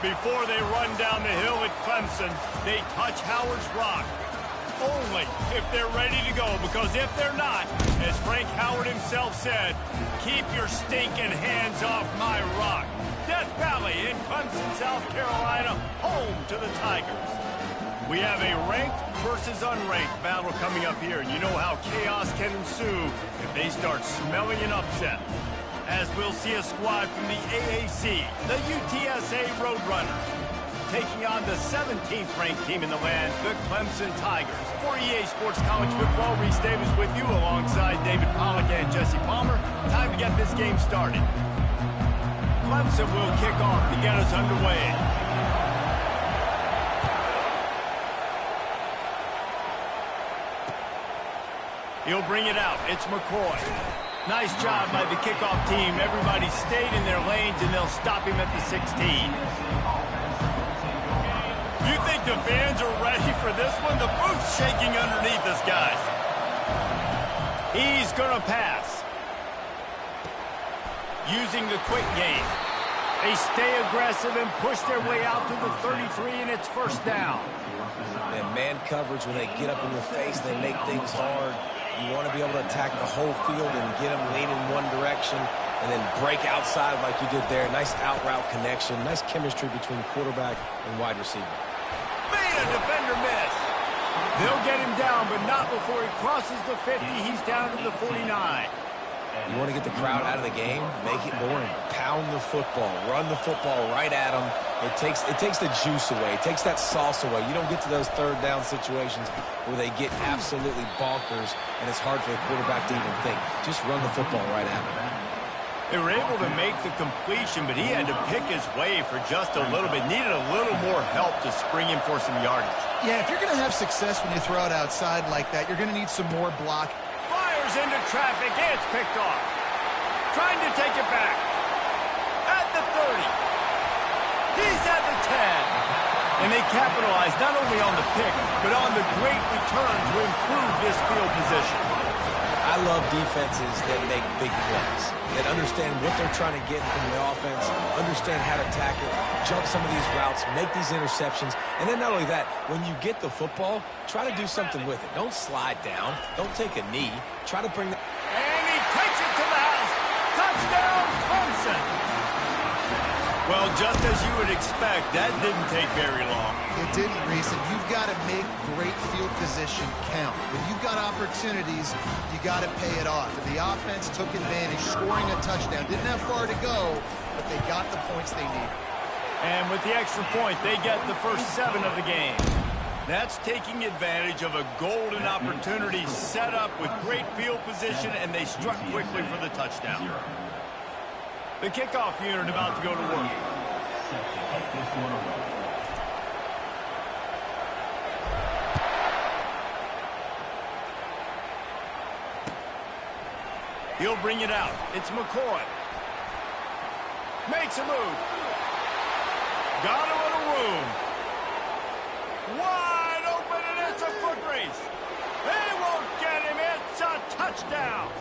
Before they run down the hill at Clemson, they touch Howard's rock. Only if they're ready to go, because if they're not, as Frank Howard himself said, keep your stinking hands off my rock. Death Valley in Clemson, South Carolina, home to the Tigers. We have a ranked versus unranked battle coming up here, and you know how chaos can ensue if they start smelling an upset. As we'll see a squad from the AAC, the UTSA Roadrunners, taking on the 17th ranked team in the land, the Clemson Tigers. For EA Sports College Football, Reese Davis with you alongside David Pollack and Jesse Palmer. Time to get this game started. Clemson will kick off to get us underway. He'll bring it out. It's McCoy. Nice job by the kickoff team. Everybody stayed in their lanes, and they'll stop him at the 16. You think the fans are ready for this one? The booth's shaking underneath us, guys. He's going to pass. Using the quick game. They stay aggressive and push their way out to the 33, and it's first down. And man coverage, when they get up in your face, they make things hard. You want to be able to attack the whole field and get them leaning one direction and then break outside like you did there. Nice out-route connection. Nice chemistry between quarterback and wide receiver. Made a defender miss. They'll get him down, but not before he crosses the 50. He's down to the 49. You want to get the crowd out of the game? Make it boring. Pound the football. Run the football right at them. It takes the juice away. It takes that sauce away. You don't get to those third down situations where they get absolutely bonkers, and it's hard for the quarterback to even think. Just run the football right at them. They were able to make the completion, but he had to pick his way for just a little bit. Needed a little more help to spring him for some yardage. Yeah, if you're going to have success when you throw it outside like that, you're going to need some more block. Fires into traffic. It's picked off. Trying to take it back. At the 30. He's at the 10. And they capitalize not only on the pick, but on the great return to improve this field position. I love defenses that make big plays, that understand what they're trying to get from the offense, understand how to attack it, jump some of these routes, make these interceptions, and then not only that, when you get the football, try to do something with it. Don't slide down. Don't take a knee. Try to bring the... And he takes it to the house. Touchdown, Clemson. Well, just as you would expect, that didn't take very long. It didn't, Reese, and you've got to make great field position count. When you've got opportunities, you got to pay it off. And the offense took advantage, scoring a touchdown. Didn't have far to go, but they got the points they needed. And with the extra point, they get the first 7 of the game. That's taking advantage of a golden opportunity set up with great field position, and they struck quickly for the touchdown. The kickoff unit about to go to work. He'll bring it out. It's McCoy. Makes a move. Got a little room. Wide open, and it's a foot race. They won't get him. It's a touchdown.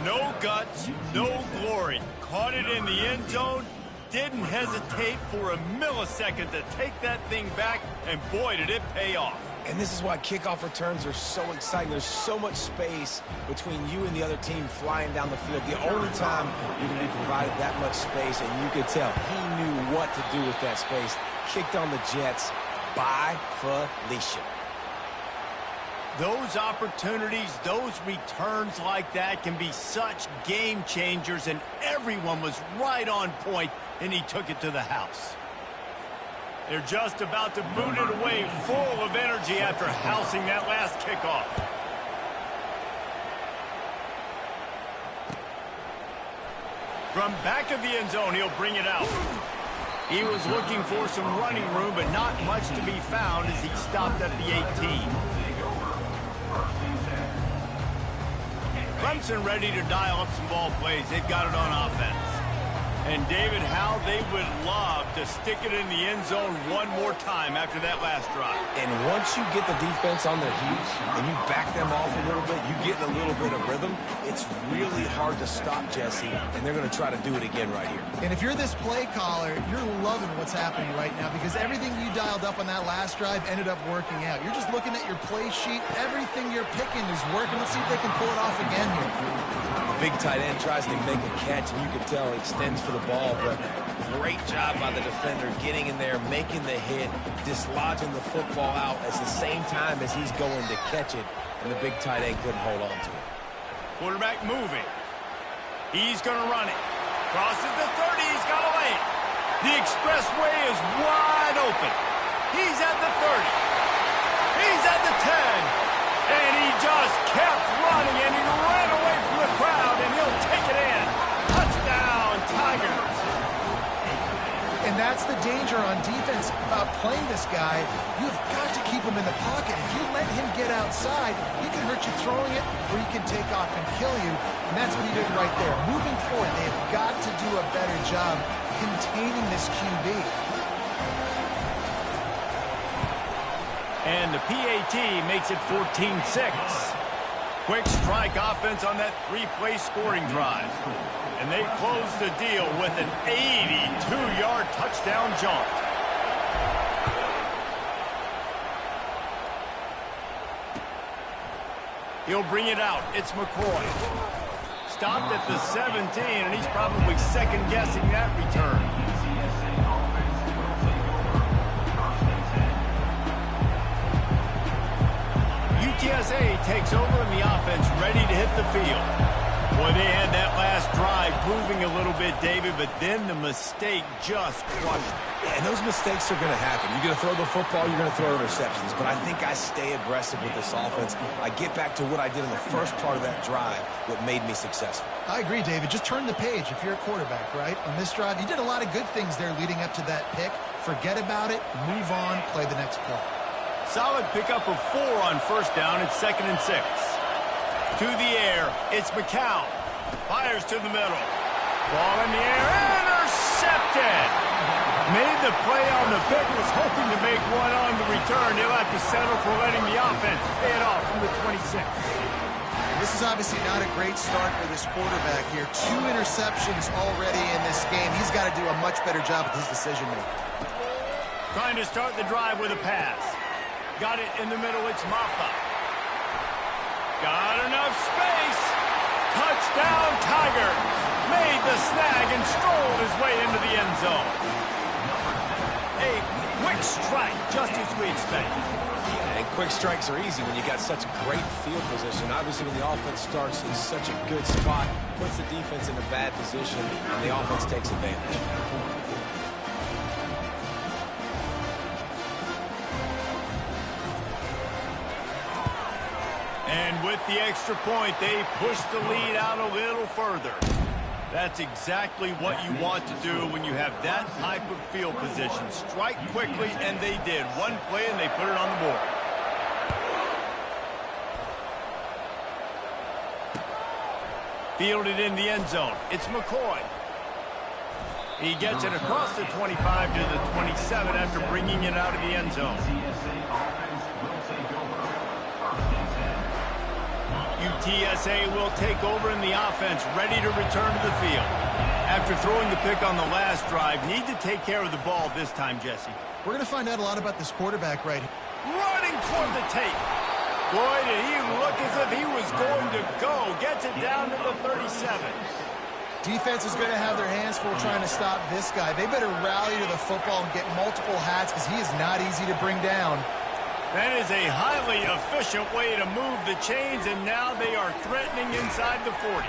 No guts, no glory. Caught it in the end zone. Didn't hesitate for a millisecond to take that thing back, and boy, did it pay off. And this is why kickoff returns are so exciting. There's so much space between you and the other team flying down the field. The only time you're going to be provided that much space, and you could tell he knew what to do with that space. Kicked on the Jets by Felicia. Those opportunities, those returns like that can be such game changers, and everyone was right on point, and he took it to the house. They're just about to boot it away, full of energy after housing that last kickoff. From back of the end zone, he'll bring it out. He was looking for some running room, but not much to be found as he stopped at the 18. Clemson ready to dial up some ball plays. They've got it on offense. And David, how they would love to stick it in the end zone one more time after that last drive. And once you get the defense on their heels and you back them off a little bit, you get a little bit of rhythm, it's really hard to stop Jesse, and they're going to try to do it again right here. And if you're this play caller, you're loving what's happening right now because everything you dialed up on that last drive ended up working out. You're just looking at your play sheet. Everything you're picking is working. Let's see if they can pull it off again here. The big tight end tries to make a catch, and you can tell he extends for the ball, but great job by the defender getting in there, making the hit, dislodging the football out at the same time as he's going to catch it, and the big tight end couldn't hold on to it. Quarterback moving. He's going to run it. Crosses the 30. He's got a lane. The expressway is wide open. He's at the 30. He's at the 10. And he just kept running, and he ran away from the crowd, and he'll take it in. Touchdown, Tigers. And that's the danger on defense playing this guy. You've got to keep him in the pocket. If you let him get outside, he can hurt you throwing it, or he can take off and kill you. And that's what he did right there. Moving forward, they have got to do a better job containing this QB. And the PAT makes it 14-6. Quick strike offense on that three-play scoring drive. And they close the deal with an 82-yard touchdown jaunt. He'll bring it out. It's McCoy. Stopped at the 17, and he's probably second-guessing that return. UTSA takes over in the offense, ready to hit the field. Boy, they had that last drive moving a little bit, David, but then the mistake just crushed it. And those mistakes are going to happen. You're going to throw the football, you're going to throw interceptions. But I think I stay aggressive with this offense. I get back to what I did in the first part of that drive, what made me successful. I agree, David. Just turn the page if you're a quarterback, right? On this drive, you did a lot of good things there leading up to that pick. Forget about it, move on, play the next play. Solid pickup of 4 on first down. It's 2nd and 6. To the air, it's McCown. Fires to the middle. Ball in the air, intercepted. Made the play on the pick, was hoping to make one on the return. He'll have to settle for letting the offense pay it off from the 26. This is obviously not a great start for this quarterback here. 2 interceptions already in this game. He's got to do a much better job with his decision-making. Trying to start the drive with a pass. Got it in the middle, it's Maffa. Got enough space. Touchdown, Tigers. Made the snag and strolled his way into the end zone. A quick strike, just as we expected. And quick strikes are easy when you got such great field position. Obviously, when the offense starts in such a good spot, puts the defense in a bad position, and the offense takes advantage. And with the extra point, they push the lead out a little further. That's exactly what you want to do when you have that type of field position. Strike quickly, and they did. One play, and they put it on the board. Fielded in the end zone. It's McCoy. He gets it across the 25 to the 27 after bringing it out of the end zone. UTSA will take over in the offense, ready to return to the field. After throwing the pick on the last drive, need to take care of the ball this time, Jesse. We're going to find out a lot about this quarterback right here. Running toward the tape. Boy, did he look as if he was going to go. Gets it down to the 37. Defense is going to have their hands full trying to stop this guy. They better rally to the football and get multiple hats because he is not easy to bring down. That is a highly efficient way to move the chains, and now they are threatening inside the 40.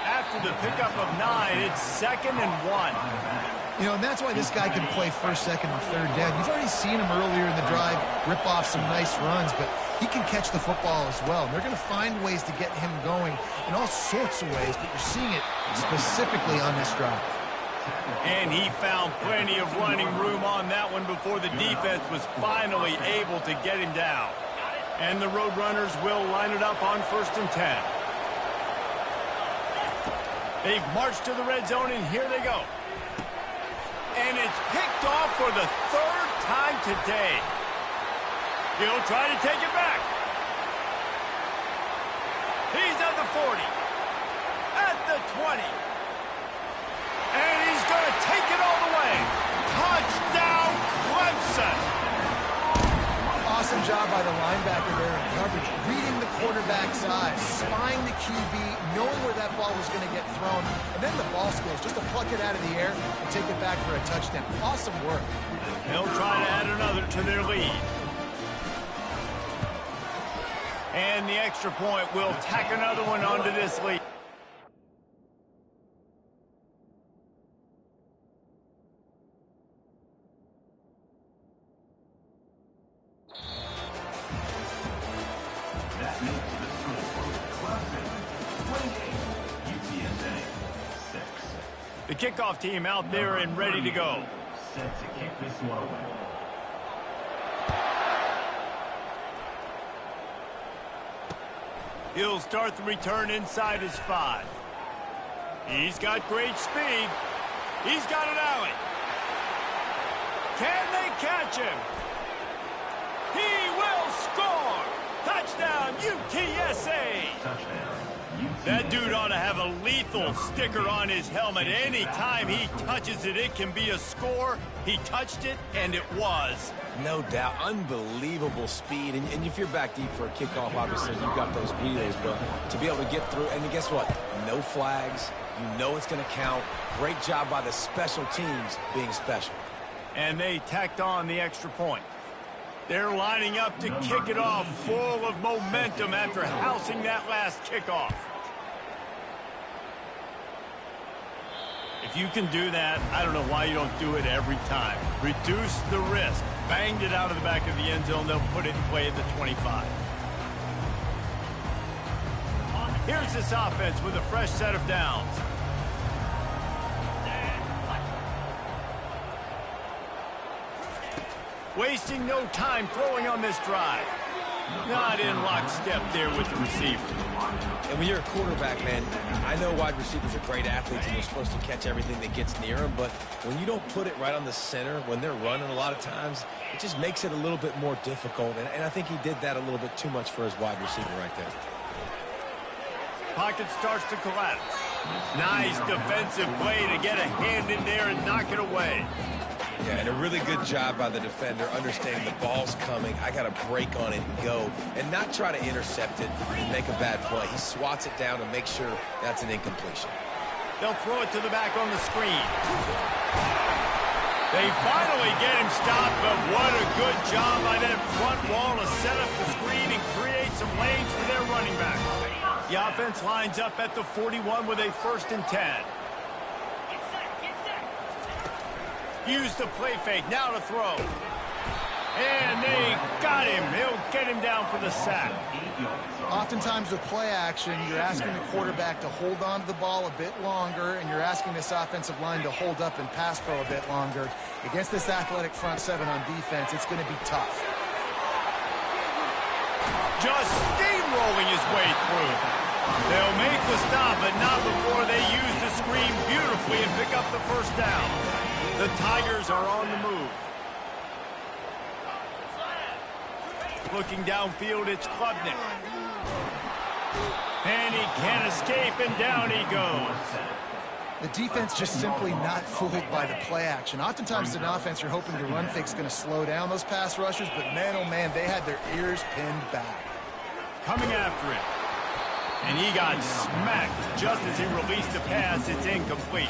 After the pickup of 9, it's 2nd and 1. You know, and that's why this guy can play first, second, and third down. You've already seen him earlier in the drive rip off some nice runs, but he can catch the football as well. And they're going to find ways to get him going in all sorts of ways, but you're seeing it specifically on this drive. And he found plenty of running room on that one before the defense was finally able to get him down. And the Roadrunners will line it up on 1st and 10. They've marched to the red zone, and here they go. And it's picked picked off for the third time today. He'll try to take it back. He's at the 40. At the 20. And he's going to take it all the way. Touchdown, Clemson. Awesome job by the linebacker there in coverage, reading the quarterback's eyes, spying the QB, knowing where that ball was going to get thrown, and then the ball skills, just to pluck it out of the air and take it back for a touchdown. Awesome work. They'll try to add another to their lead. And the extra point will tack another one onto this lead. That makes the score Clemson 28, UTSA 6. The kickoff team out there and ready to go. Set to kick this one away. He'll start the return inside his 5. He's got great speed. He's got an alley. Can they catch him? He will score! Touchdown, UTSA! Touchdown. That dude ought to have a lethal sticker on his helmet. Anytime he touches it, it can be a score. He touched it, and it was. No doubt. Unbelievable speed. And if you're back deep for a kickoff, obviously, you've got those wheels. But to be able to get through, and guess what? No flags. You know it's going to count. Great job by the special teams being special. And they tacked on the extra point. They're lining up to kick it off, full of momentum after housing that last kickoff. If you can do that, I don't know why you don't do it every time. Reduce the risk. Banged it out of the back of the end zone. They'll put it in play at the 25. Here's this offense with a fresh set of downs. Wasting no time throwing on this drive. Not in lockstep there with the receiver. And when you're a quarterback, man, I know wide receivers are great athletes and they're supposed to catch everything that gets near them, but when you don't put it right on the center, when they're running a lot of times, it just makes it a little bit more difficult. And I think he did that a little bit too much for his wide receiver right there. Pocket starts to collapse. Nice defensive play to get a hand in there and knock it away. Yeah, and a really good job by the defender understanding the ball's coming. I got to break on it and go and not try to intercept it and make a bad play. He swats it down and makes sure that's an incompletion. They'll throw it to the back on the screen. They finally get him stopped, but what a good job by that front wall to set up the screen and create some lanes for their running back. The offense lines up at the 41 with a 1st and 10. Use the play fake, now to throw. And they got him. He'll get him down for the sack. Oftentimes with play action, you're asking the quarterback to hold on to the ball a bit longer, and you're asking this offensive line to hold up and pass pro a bit longer. Against this athletic front 7 on defense, it's going to be tough. Just steamrolling his way through. They'll make the stop, but not before they use the screen beautifully and pick up the 1st down. The Tigers are on the move. Looking downfield, it's Klubnik. And he can't escape, and down he goes. The defense just simply not fooled by the play action. Oftentimes in offense, you're hoping the run fake's going to slow down those pass rushers, but man, oh man, they had their ears pinned back. Coming after it. And he got smacked just as he released the pass. It's incomplete.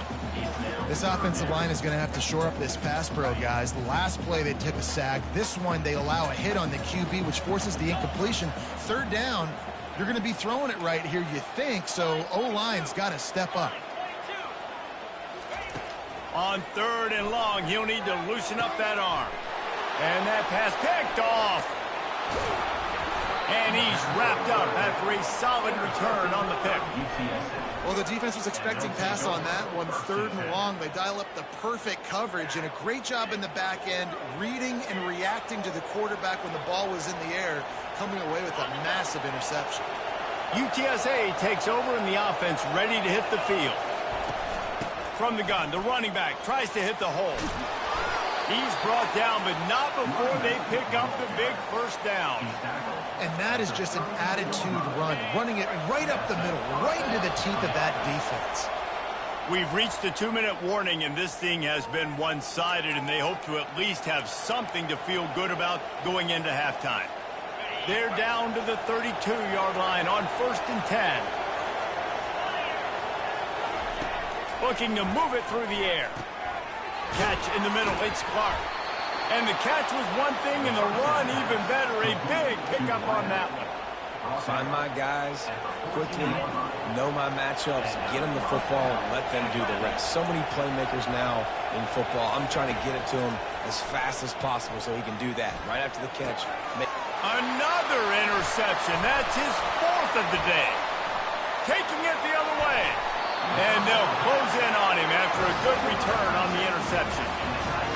This offensive line is going to have to shore up this pass pro, guys. The last play, they took a sack. This one, they allow a hit on the QB, which forces the incompletion. 3rd down, you're going to be throwing it right here, you think, so O-line's got to step up. On 3rd and long, he'll need to loosen up that arm. And that pass picked off. And he's wrapped up after a solid return on the pick. Well, the defense was expecting pass on that one. 3rd and long, they dial up the perfect coverage and a great job in the back end, reading and reacting to the quarterback when the ball was in the air, coming away with a massive interception. UTSA takes over and the offense ready to hit the field. From the gun, the running back tries to hit the hole. He's brought down, but not before they pick up the big first down. And that is just an attitude run, running it right up the middle, right into the teeth of that defense. We've reached the 2-minute warning, and this thing has been one-sided, and they hope to at least have something to feel good about going into halftime. They're down to the 32-yard line on 1st and 10. Looking to move it through the air. Catch in the middle, it's Clark. And the catch was one thing, and the run even better. A big pickup on that one. Find my guys quickly, know my matchups, get them the football, and let them do the rest. So many playmakers now in football. I'm trying to get it to him as fast as possible so he can do that right after the catch. Another interception. That's his 4th of the day. Taking it the other way. And they'll close in on him after a good return on the interception.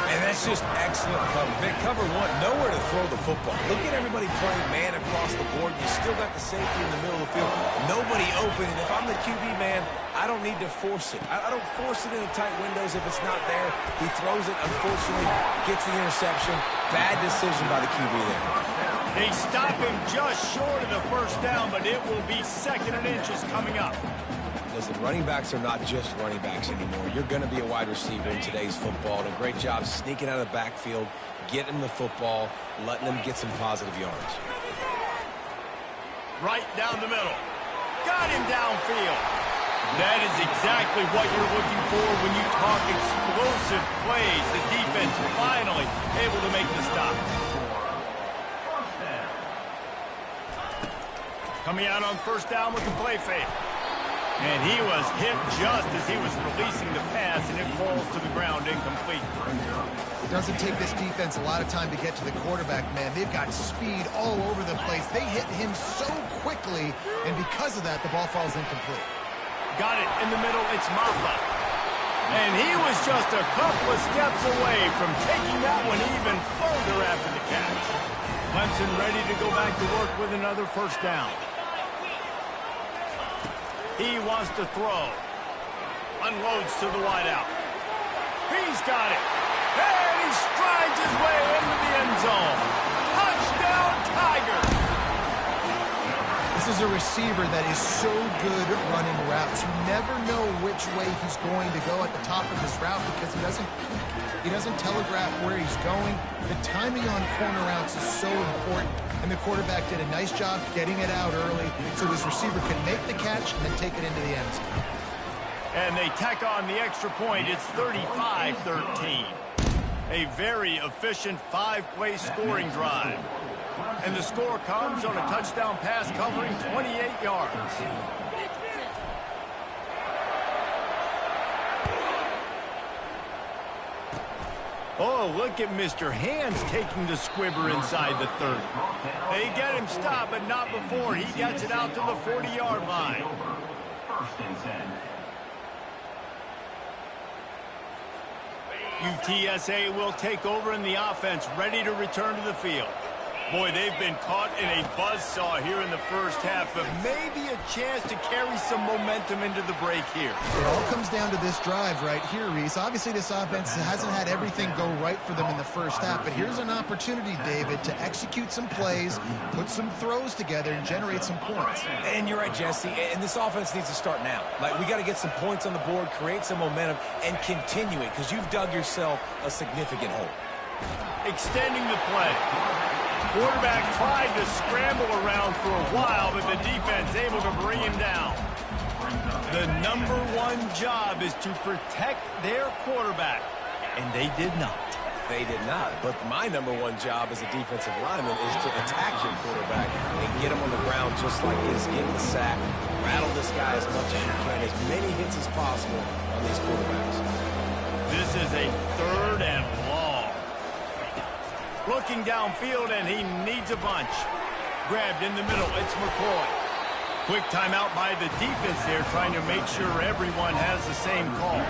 And that's just excellent cover. Big cover one, nowhere to throw the football. Look at everybody playing man across the board. You still got the safety in the middle of the field. Nobody open. And if I'm the QB man, I don't need to force it. I don't force it into tight windows if it's not there. He throws it, unfortunately, gets the interception. Bad decision by the QB there. They stop him just short of the first down, but it will be 2nd and inches coming up. Listen, running backs are not just running backs anymore. You're going to be a wide receiver in today's football. And a great job sneaking out of the backfield, getting the football, letting them get some positive yards. Right down the middle. Got him downfield. That is exactly what you're looking for when you talk explosive plays. The defense finally able to make the stop. Coming out on 1st down with the play fake. And he was hit just as he was releasing the pass, and it falls to the ground incomplete. It doesn't take this defense a lot of time to get to the quarterback, man. They've got speed all over the place. They hit him so quickly, and because of that, the ball falls incomplete. Got it in the middle. It's Maffa. And he was just a couple of steps away from taking that one even further after the catch. Clemson ready to go back to work with another 1st down. He wants to throw. Unloads to the wideout. He's got it. And he strides his way into the end zone. Touchdown, Tiger. This is a receiver that is so good at running routes. You never know which way he's going to go at the top of his route because he doesn't telegraph where he's going. The timing on corner routes is so important. And the quarterback did a nice job getting it out early so his receiver can make the catch and then take it into the end zone. And they tack on the extra point. It's 35-13. A very efficient 5-play scoring drive. And the score comes on a touchdown pass covering 28 yards. Oh, look at Mr. Hands taking the squibber inside the 30. They get him stopped, but not before he gets it out to the 40-yard line. UTSA will take over in the offense, ready to return to the field. Boy, they've been caught in a buzzsaw here in the first half, but maybe a chance to carry some momentum into the break here. It all comes down to this drive right here, Reese. Obviously, this offense hasn't had everything go right for them in the first half, but here's an opportunity, David, to execute some plays, put some throws together, and generate some points. And you're right, Jesse, and this offense needs to start now. Like, we got to get some points on the board, create some momentum, and continue it, because you've dug yourself a significant hole. Extending the play. Quarterback tried to scramble around for a while, but the defense able to bring him down. The #1 job is to protect their quarterback, and they did not. They did not, but my #1 job as a defensive lineman is to attack your quarterback and get him on the ground just like this, get the sack, rattle this guy as much as you can, as many hits as possible on these quarterbacks. This is a 3rd and long. Looking downfield, and he needs a bunch. Grabbed in the middle, it's McCoy. Quick timeout by the defense there, trying to make sure everyone has the same call.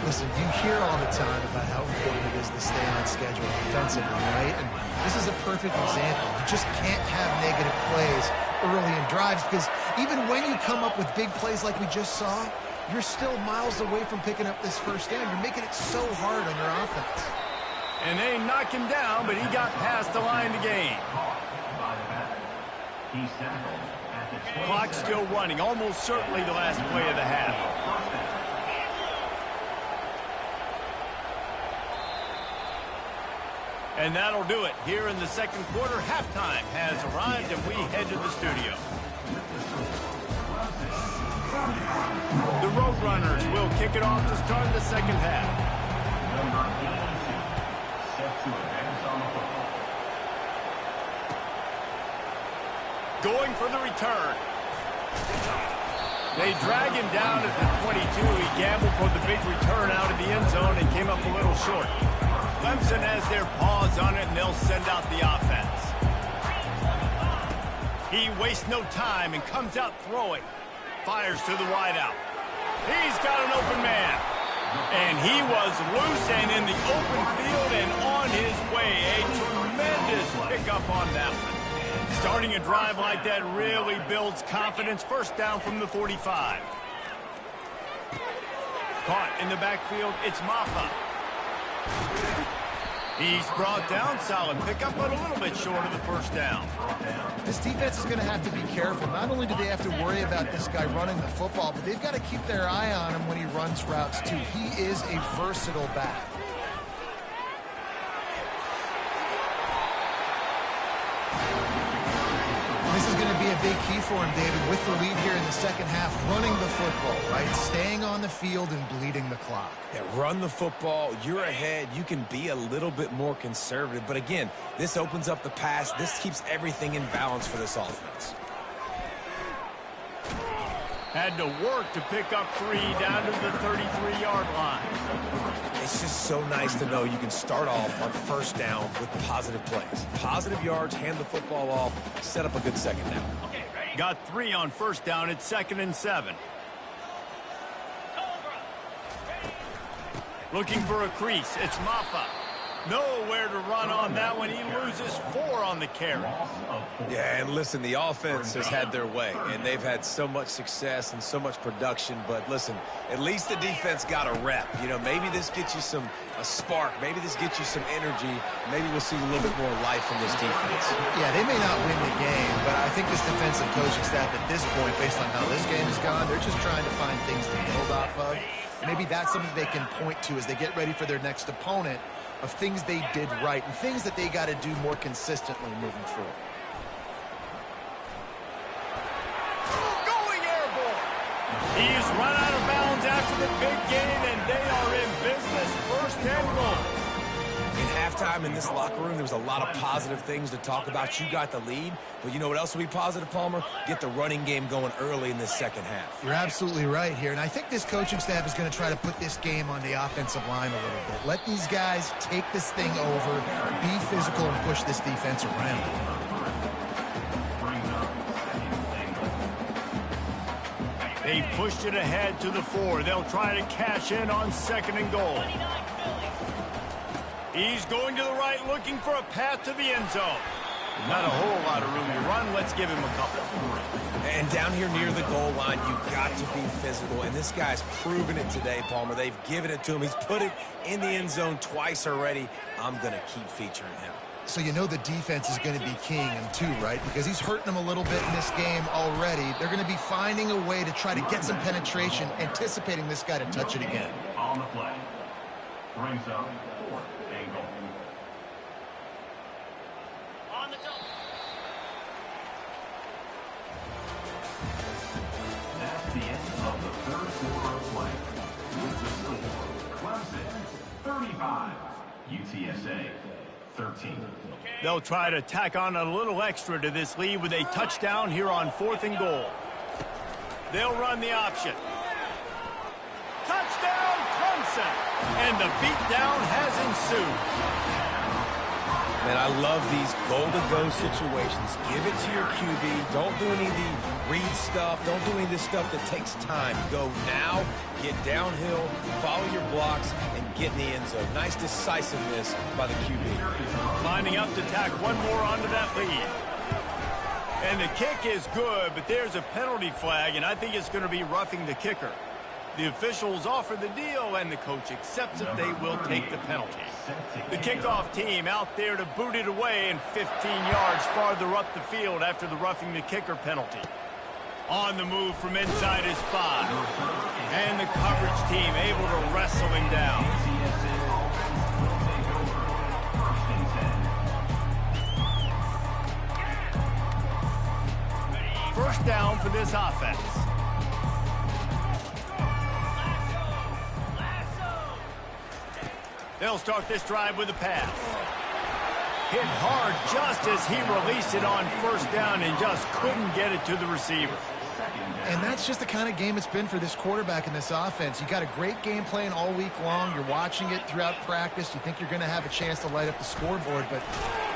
Listen, you hear all the time about how important it is to stay on schedule defensively, right? And this is a perfect example. You just can't have negative plays early in drives because even when you come up with big plays like we just saw, you're still miles away from picking up this 1st down. You're making it so hard on your offense. And they knock him down, but he got past the line to gain. Clock still running, almost certainly the last play of the half. And that'll do it here in the second quarter. Halftime has arrived, and we head to the studio. The Roadrunners will kick it off to start the second half. Going for the return. They drag him down at the 22. He gambled for the big return out of the end zone and came up a little short. Clemson has their paws on it, and they'll send out the offense. He wastes no time and comes out throwing. Fires to the wideout. He's got an open man. And he was loose and in the open field and on his way. A tremendous pickup on that one. Starting a drive like that really builds confidence. First down from the 45. Caught in the backfield, it's Maffa. He's brought down, solid pickup, but a little bit short of the first down. This defense is going to have to be careful. Not only do they have to worry about this guy running the football, but they've got to keep their eye on him when he runs routes too. He is a versatile back. This is going to be a big key for him, David, with the lead here in the second half, running the football, right? Staying on the field and bleeding the clock. Yeah, run the football. You're ahead. You can be a little bit more conservative. But again, this opens up the pass. This keeps everything in balance for this offense. Had to work to pick up 3 down to the 33-yard line. It's just so nice to know you can start off on first down with positive plays. Positive yards, hand the football off, set up a good second down. Got 3 on first down. It's 2nd and 7. Looking for a crease. It's Maffa. Nowhere to run on that one. He loses 4 on the carry. Yeah, and listen, the offense has had their way, and they've had so much success and so much production. But listen, at least the defense got a rep. You know, maybe this gets you a spark. Maybe this gets you some energy. Maybe we'll see a little bit more life from this defense. Yeah, they may not win the game, but I think this defensive coaching staff at this point, based on how this game has gone, they're just trying to find things to build off of. Maybe that's something they can point to as they get ready for their next opponent, of things they did right and things that they got to do more consistently moving forward. Going airborne. He's run out of bounds after the big gain, and they are in business. First and goal. In halftime in this locker room, there was a lot of positive things to talk about. You got the lead, but you know what else will be positive, Palmer? Get the running game going early in this second half. You're absolutely right here, and I think this coaching staff is going to try to put this game on the offensive line a little bit. Let these guys take this thing over, be physical, and push this defense around. They pushed it ahead to the 4. They'll try to cash in on 2nd and goal. He's going to the right, looking for a path to the end zone. Not a whole lot of room to run. Let's give him a couple. And down here near the goal line, you've got to be physical. And this guy's proven it today, Palmer. They've given it to him. He's put it in the end zone twice already. I'm going to keep featuring him. So you know the defense is going to be keying him too, right? Because he's hurting them a little bit in this game already. They're going to be finding a way to try to get some penetration, anticipating this guy to touch it again. On the play. Brings up 4th and goal. On the double. That's the end of the third quarter of play. With the score, Clemson 35, UTSA 13. They'll try to tack on a little extra to this lead with a touchdown here on 4th and goal. They'll run the option. Touchdown, Clemson! And the beatdown has ensued. Man, I love these goal-to-go situations. Give it to your QB. Don't do any of the read stuff. Don't do any of this stuff that takes time. Go now, get downhill, follow your blocks, and get in the end zone. Nice decisiveness by the QB. Lining up to tack one more onto that lead. And the kick is good, but there's a penalty flag, and I think it's going to be roughing the kicker. The officials offer the deal, and the coach accepts it. They will take the penalty. The kickoff team out there to boot it away and 15 yards farther up the field after the roughing the kicker penalty. On the move from inside his spot. And the coverage team able to wrestle him down. First down for this offense. They'll start this drive with a pass. Hit hard just as he released it on first down and just couldn't get it to the receiver. And that's just the kind of game it's been for this quarterback in this offense. You got a great game plan all week long. You're watching it throughout practice. You think you're going to have a chance to light up the scoreboard, but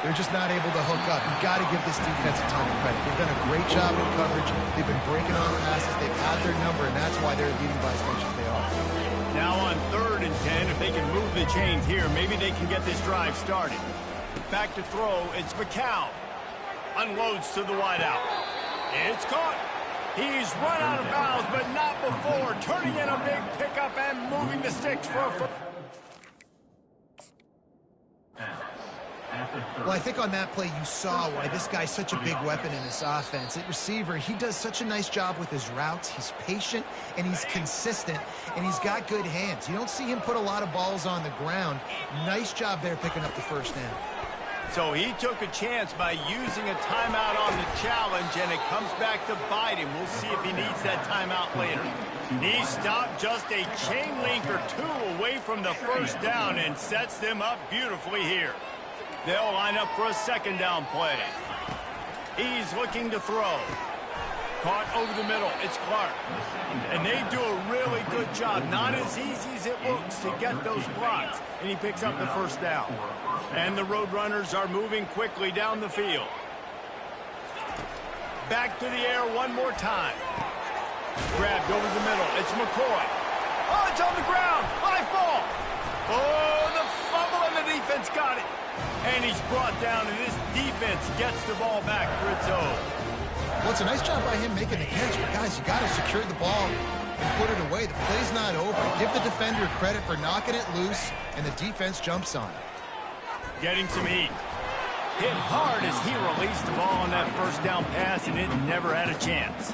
they're just not able to hook up. You've got to give this defense a ton of credit. They've done a great job in coverage. They've been breaking on passes. They've had their number, and that's why they're leading by as much as they are. Now on 3rd and 10, if they can move the chains here, maybe they can get this drive started. Back to throw, it's McCown. Unloads to the wideout. It's caught. He's run out of bounds, but not before turning in a big pickup and moving the sticks for a foot. Well, I think on that play you saw why this guy's such a big weapon in this offense. At receiver, he does such a nice job with his routes. He's patient, and he's consistent, and he's got good hands. You don't see him put a lot of balls on the ground. Nice job there picking up the first down. So he took a chance by using a timeout on the challenge, and it comes back to bite him. We'll see if he needs that timeout later. He stopped just a chain link or two away from the first down and sets them up beautifully here. They'll line up for a second down play. He's looking to throw. Caught over the middle. It's Clark. And they do a really good job. Not as easy as it looks to get those blocks. And he picks up the first down. And the Roadrunners are moving quickly down the field. Back to the air one more time. Grabbed over the middle. It's McCoy. Oh, it's on the ground. High ball. Oh, the fumble, and the defense got it. And he's brought down, and this defense gets the ball back for its own. Well, it's a nice job by him making the catch, but guys, you got to secure the ball and put it away. The play's not over. Give the defender credit for knocking it loose, and the defense jumps on it. Getting some heat. Hit hard as he released the ball on that first down pass, and it never had a chance.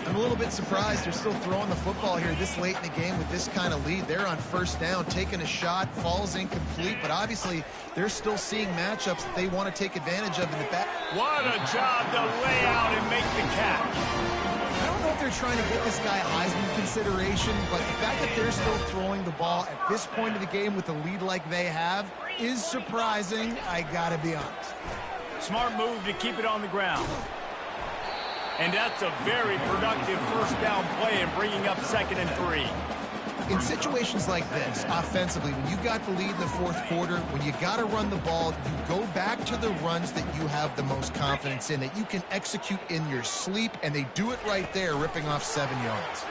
I'm a little bit surprised they're still throwing the football here this late in the game with this kind of lead. They're on first down, taking a shot, falls incomplete, but obviously they're still seeing matchups that they want to take advantage of in the back. What a job to lay out and make the catch. I don't know if they're trying to get this guy Heisman consideration, but the fact that they're still throwing the ball at this point of the game with a lead like they have is surprising, I gotta be honest. Smart move to keep it on the ground. And that's a very productive first down play and bringing up 2nd and 3. In situations like this, offensively, when you got the lead in the fourth quarter, when you got to run the ball, you go back to the runs that you have the most confidence in, that you can execute in your sleep, and they do it right there, ripping off 7 yards.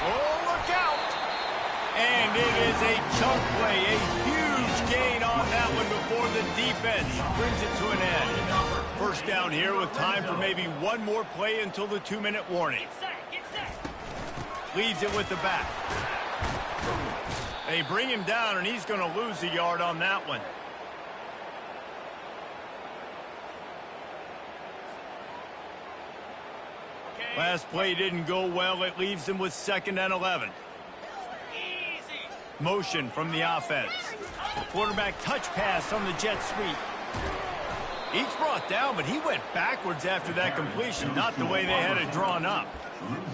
Oh, look out! And it is a chunk play, a huge gain on that one before the defense brings it to an end. First down here with time for maybe one more play until the 2-minute warning. Leads it with the back. They bring him down, and he's going to lose a yard on that one. Last play didn't go well. It leaves him with 2nd and 11. Motion from the offense. Quarterback touch pass on the jet sweep. He's brought down, but he went backwards after that completion, not the way they had it drawn up.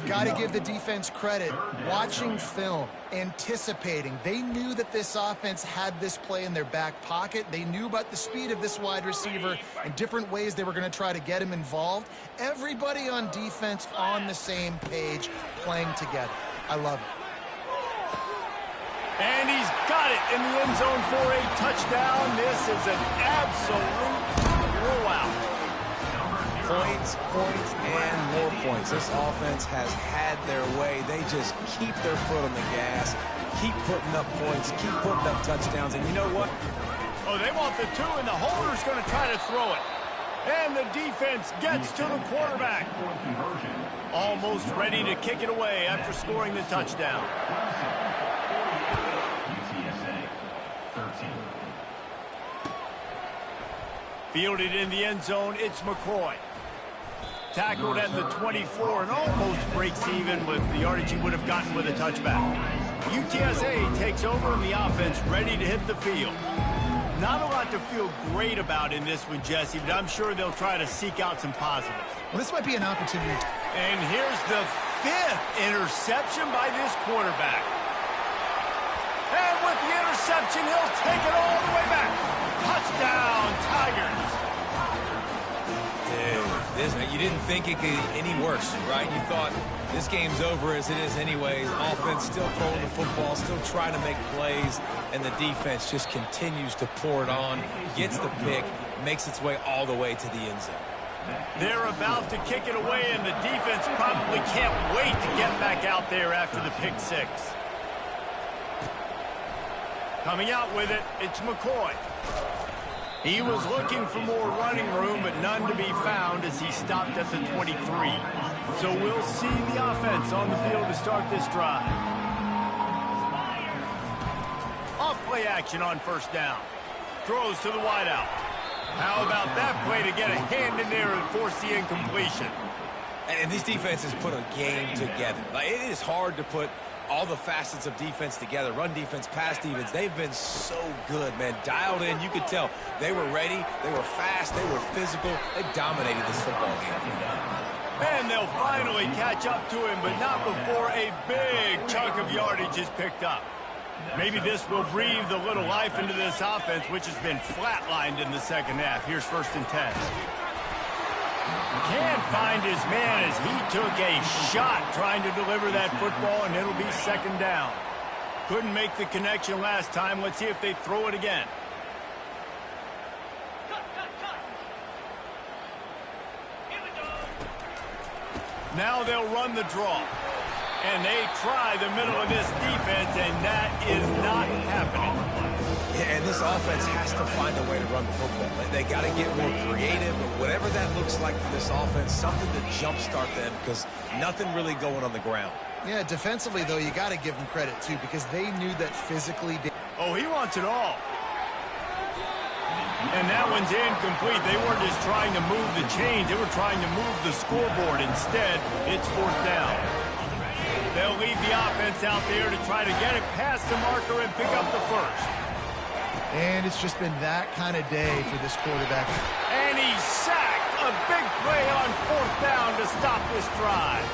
Got to give the defense credit. Watching film, anticipating. They knew that this offense had this play in their back pocket. They knew about the speed of this wide receiver and different ways they were going to try to get him involved. Everybody on defense on the same page, playing together. I love it. And he's got it in the end zone for a touchdown. This is an absolute blowout. Points, points, and more points. This offense has had their way. They just keep their foot on the gas, keep putting up points, keep putting up touchdowns. And you know what? Oh, they want the 2, and the holder's going to try to throw it. And the defense gets to the quarterback. Almost ready to kick it away after scoring the touchdown. Fielded in the end zone, it's McCoy. Tackled at the 24 and almost breaks even with the yardage he would have gotten with a touchback. UTSA takes over in the offense, ready to hit the field. Not a lot to feel great about in this one, Jesse, but I'm sure they'll try to seek out some positives. Well, this might be an opportunity. And here's the 5th interception by this quarterback. And with the interception, he'll take it all the way back. Touchdown, Tigers. Dude, you didn't think it could get any worse, right? You thought this game's over as it is anyways. Offense still throwing the football, still trying to make plays, and the defense just continues to pour it on, gets the pick, makes its way all the way to the end zone. They're about to kick it away, and the defense probably can't wait to get back out there after the pick six. Coming out with it, it's McCoy. He was looking for more running room, but none to be found as he stopped at the 23. So we'll see the offense on the field to start this drive. Off play action on first down. Throws to the wideout. How about that play to get a hand in there and force the incompletion? And these defenses put a game together. Like, it is hard to put all the facets of defense together. Run defense, pass defense. They've been so good, man. Dialed in. You could tell they were ready. They were fast. They were physical. They dominated this football game. And they'll finally catch up to him, but not before a big chunk of yardage is picked up. Maybe this will breathe a little life into this offense, which has been flatlined in the second half. Here's 1st and 10. Can't find his man as he took a shot trying to deliver that football, and it'll be 2nd down. Couldn't make the connection last time. Let's see if they throw it again. Now they'll run the draw. And they try the middle of this defense, and that is not happening. Yeah, and this offense has to find a way to run the football. They got to get more creative, but whatever that looks like for this offense, something to jumpstart them, because nothing really going on the ground. Yeah, defensively, though, you got to give them credit, too, because they knew that physically. Oh, he wants it all. And that one's incomplete. They weren't just trying to move the chains. They were trying to move the scoreboard. Instead, it's 4th down. They'll leave the offense out there to try to get it past the marker and pick up the 1st. And it's just been that kind of day for this quarterback. And he's sacked. A big play on 4th down to stop this drive.